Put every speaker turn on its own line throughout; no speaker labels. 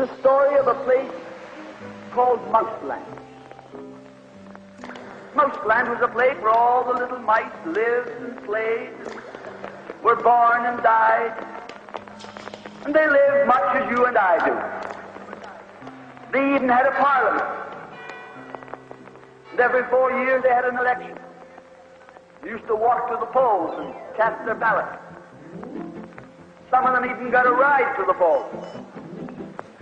the story of a place called Mouseland. Mouseland was a place where all the little mice lived and played, were born and died, and they lived much as you and I do. They even had a parliament. And every 4 years they had an election. They used to walk to the polls and cast their ballot. Some of them even got a ride to the polls.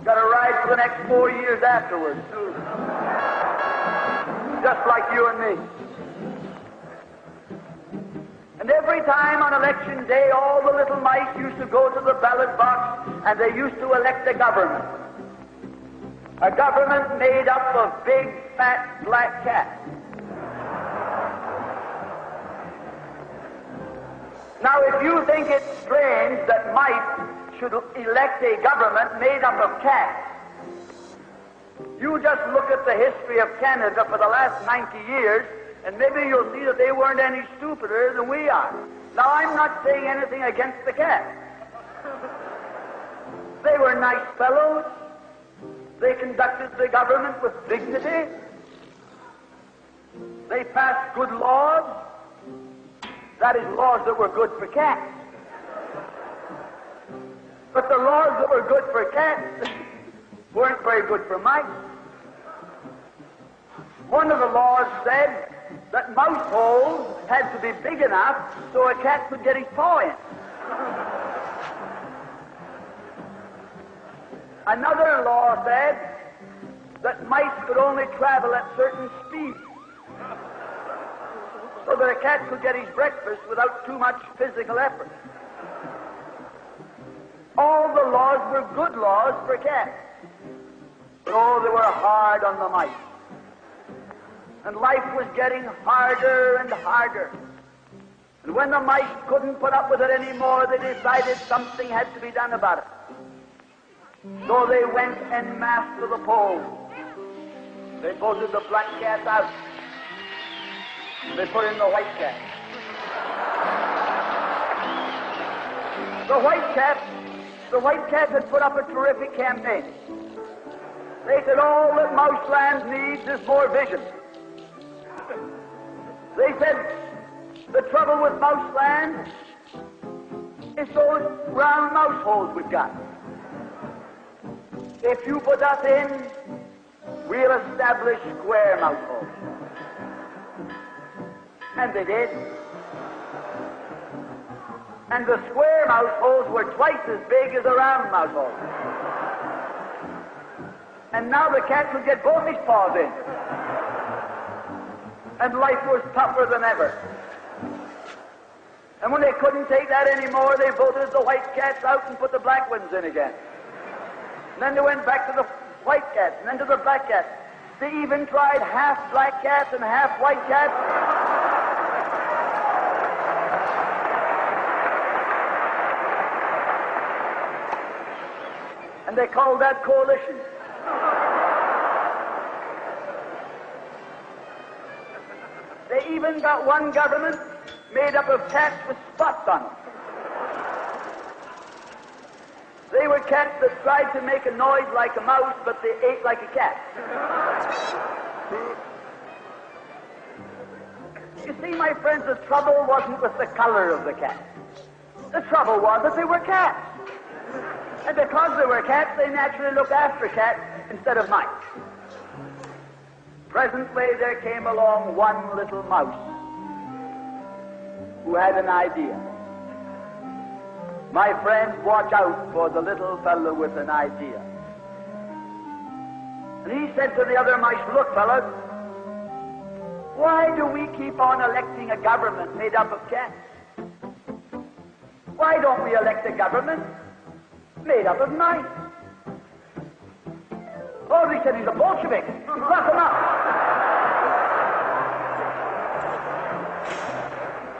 Got a ride for the next 4 years afterwards, too. Just like you and me. And every time on election day, all the little mice used to go to the ballot box and they used to elect a government. A government made up of big, fat, black cats. Now, if you think it's strange that mice should elect a government made up of cats, you just look at the history of Canada for the last 90 years, and maybe you'll see that they weren't any stupider than we are. Now, I'm not saying anything against the cats. They were nice fellows. They conducted the government with dignity. They passed good laws. That is, laws that were good for cats. But the laws that were good for cats weren't very good for mice. One of the laws said that mouse holes had to be big enough so a cat could get his paw in. Another law said that mice could only travel at certain speeds so that a cat could get his breakfast without too much physical effort. All the laws were good laws for cats. But oh, they were hard on the mice. And life was getting harder and harder. And when the mice couldn't put up with it anymore, they decided something had to be done about it. So they went en masse to the polls. They voted the black cat out. They put in the white cat. The white cat had put up a terrific campaign. They said all that Mouseland needs is more vision. They said the trouble with Mouseland is those round mouse holes we've got. If you put us in, we'll establish square mouse holes. And they did. And the square mouse holes were twice as big as the round mouse holes. And now the cat could get both his paws in. And life was tougher than ever. And when they couldn't take that anymore, they voted the white cats out and put the black ones in again. And then they went back to the white cats, and then to the black cats. They even tried half black cats and half white cats. And they called that coalition. They even got one government made up of cats with spots on them. They were cats that tried to make a noise like a mouse, but they ate like a cat. You see, my friends, the trouble wasn't with the color of the cat. The trouble was that they were cats. And because they were cats, they naturally looked after cats instead of mice. Presently, there came along one little mouse who had an idea. My friends, watch out for the little fellow with an idea. And he said to the other mice, look, fellows, why do we keep on electing a government made up of cats? Why don't we elect a government made up of mice? Oh, he said he's a Bolshevik. Lock him up.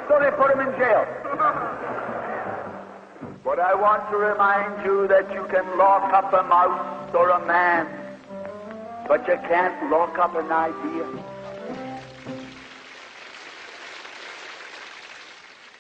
So they put him in jail. But I want to remind you that you can lock up a mouse or a man, but you can't lock up an idea.